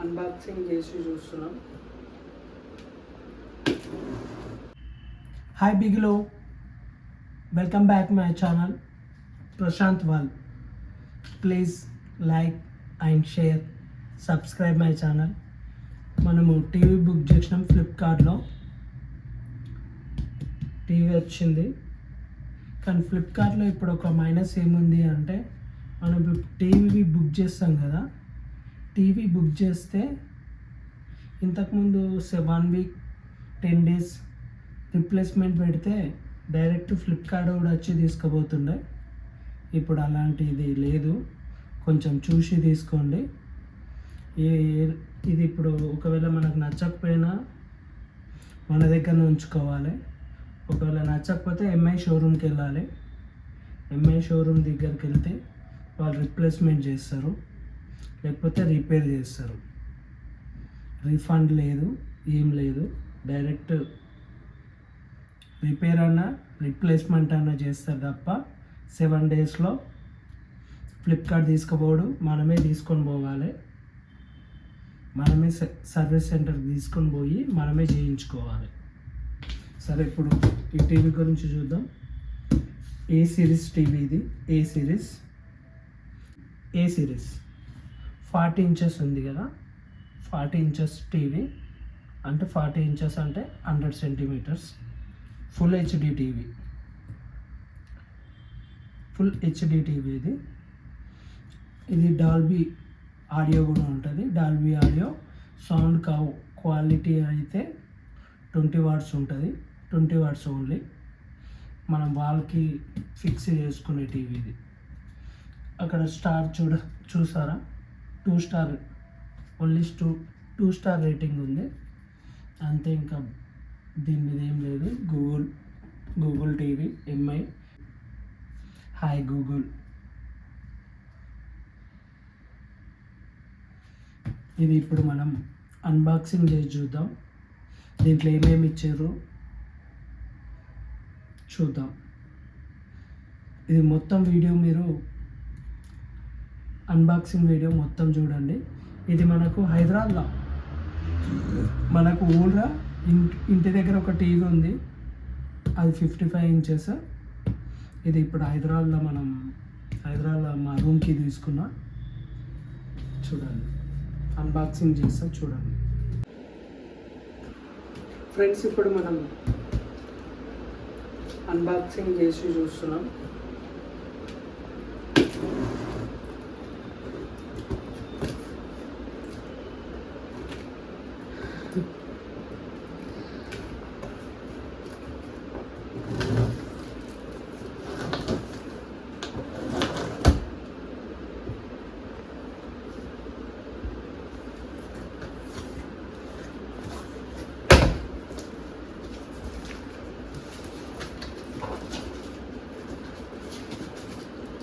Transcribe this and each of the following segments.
Unboxing చేసి చూస్తున్నాం. హాయ్ బిగిలో, welcome back my channel Prashant వాల్. Please like and share, subscribe my channel. మనము టీవీ బుక్ చేసినాం ఫ్లిప్కార్ట్లో. టీవీ వచ్చింది, కానీ ఫ్లిప్కార్ట్లో ఇప్పుడు ఒక మైనస్ ఏముంది అంటే, మనం టీవీ బుక్ చేస్తాం కదా, టీవీ బుక్ చేస్తే ఇంతకుముందు 1 వీక్ 10 డేస్ రిప్లేస్మెంట్ పెడితే డైరెక్ట్ ఫ్లిప్కార్ట్ కూడా వచ్చి తీసుకుపోతుండే. ఇప్పుడు అలాంటిది లేదు, కొంచెం చూసి తీసుకోండి. ఇది ఇప్పుడు ఒకవేళ మనకు నచ్చకపోయినా మన దగ్గర ఉంచుకోవాలి. ఒకవేళ నచ్చకపోతే ఎంఐ షోరూమ్కి వెళ్ళాలి. ఎంఐ షోరూమ్ దగ్గరికి వెళ్తే వాళ్ళు రిప్లేస్మెంట్ చేస్తారు, లేకపోతే రిపేర్ చేస్తారు. రీఫండ్ లేదు, ఏం లేదు. డైరెక్ట్ రిపేర్ అన్నా రిప్లేస్మెంట్ అన్నా చేస్తారు తప్ప 7 డేస్లో ఫ్లిప్కార్ట్ తీసుకుపోడు, మనమే తీసుకొని పోవాలి. మనమే సర్వీస్ సెంటర్కి తీసుకొని పోయి మనమే చేయించుకోవాలి. సరే, ఇప్పుడు ఈ టీవీ గురించి చూద్దాం. ఏ సిరీస్ టీవీ ఇది. ఏ సిరీస్ 40 ఇంచెస్ ఉంది కదా. 40 ఇంచెస్ టీవీ అంటే 40 ఇంచెస్ అంటే 100 సెంటీమీటర్స్. Full HD TV. ఇది డాల్బీ ఆడియో కూడా ఉంటుంది. డాల్బీ ఆడియో సౌండ్ క్వాలిటీ అయితే 20 వాట్స్ ఉంటుంది. 20 వాట్స్ ఓన్లీ. మనం వాల్కి ఫిక్స్ చేసుకునే టీవీ ఇది. అక్కడ స్టార్ చూసారా, 2 స్టార్, ఓన్లీ 2 స్టార్ రేటింగ్ ఉంది అంతే. ఇంకా దీని మీద ఏం లేదు. Google TV, MI. Hi Google. ఇది ఇప్పుడు మనం అన్బాక్సింగ్ చేసి చూద్దాం. దీంట్లో ఏమేమి ఇచ్చారు చూద్దాం. ఇది మొత్తం వీడియో మీరు అన్బాక్సింగ్ వీడియో మొత్తం చూడండి. ఇది మనకు హైదరాబాద్లో, మనకు ఊళ్ళో ఇంటి దగ్గర ఒక టీవీ ఉంది, అది 55 ఇంచెస్. ఇది ఇప్పుడు హైదరాబాద్లో మా రూమ్కి తీసుకున్నా. చూడండి, అన్బాక్సింగ్ చేస్తాం చూడండి ఫ్రెండ్స్. ఇప్పుడు మనం అన్బాక్సింగ్ చేసి చూస్తున్నాం.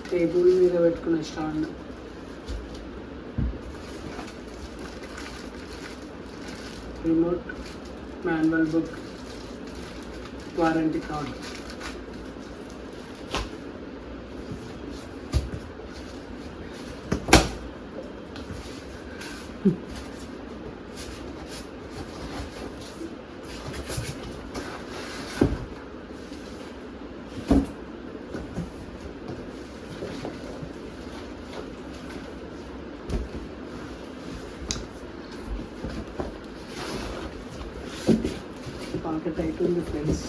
టేబుల్ మీద పెట్టుకునే stand. Remote, manual book, warranty card. బాగా టైట్ ఉంది ఫ్రెండ్స్.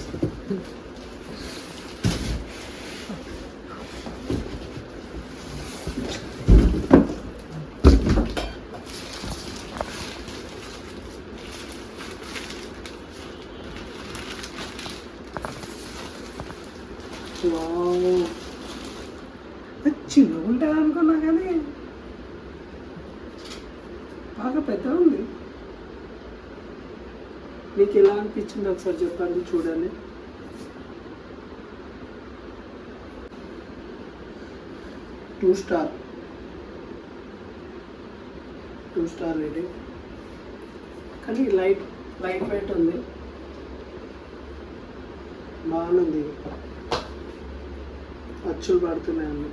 చిన్నగా ఉంటుంది అనుకున్నా, కానీ బాగా పెద్ద ఉంది. మీకు ఎలా అనిపించింది ఒకసారి చెప్పండి. చూడండి, టూ స్టార్ రేటింగ్. కానీ లైట్ వెయిట్ ఉంది, బాగుంది. అచ్చులు పడుతున్నాయండి.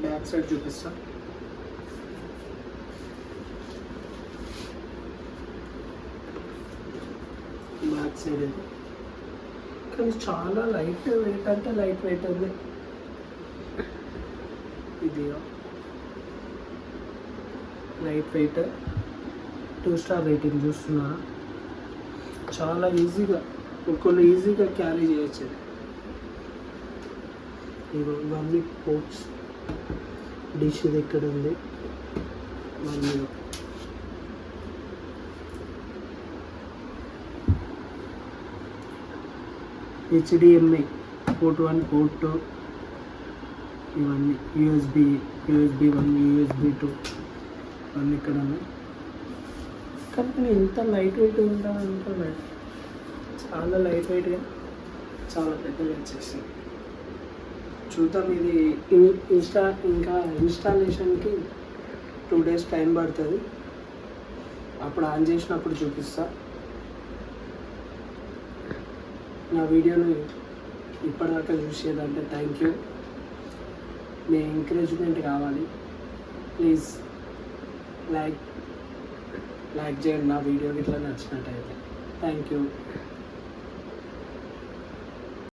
బ్యాక్ సైడ్ చూపిస్తా. బ్యాక్ సైడ్ ఇది, కానీ చాలా లైట్ వెయిట్ అంటే లైట్ వెయిట్ ఉంది. ఇది లైట్ వెయిట్, 2 స్టార్ రేటింగ్ చూస్తున్నారా? చాలా ఈజీగా కొన్ని ఈజీగా క్యారీ చేయొచ్చు. ఇవన్నీ పోర్ట్స్, డిష్ ఇది ఎక్కడ ఉంది, మళ్ళీ HDMI పోర్ట్ 1 పోర్ట్ 2, ఇవన్నీ USB 1 USB 2 అన్నీ ఇక్కడ ఉన్నాయి. కానీ ఇంత లైట్ వెయిట్ ఉంటుంది, చాలా లైట్ వెయిట్గా చాలా పెద్దగా వచ్చేసింది. చూద్దాం, ఇది ఇంకా ఇన్స్టాలేషన్కి 2 days టైం పడుతుంది. అప్పుడు ఆన్ చేసినప్పుడు చూపిస్తా. నా వీడియోని ఇప్పటిదాకా చూసేదంటే థ్యాంక్ యూ. మీ ఎంకరేజ్మెంట్ కావాలి, ప్లీజ్ లైక్ చేయండి నా వీడియోకి ఇట్లా నచ్చినట్టయితే. Thank you.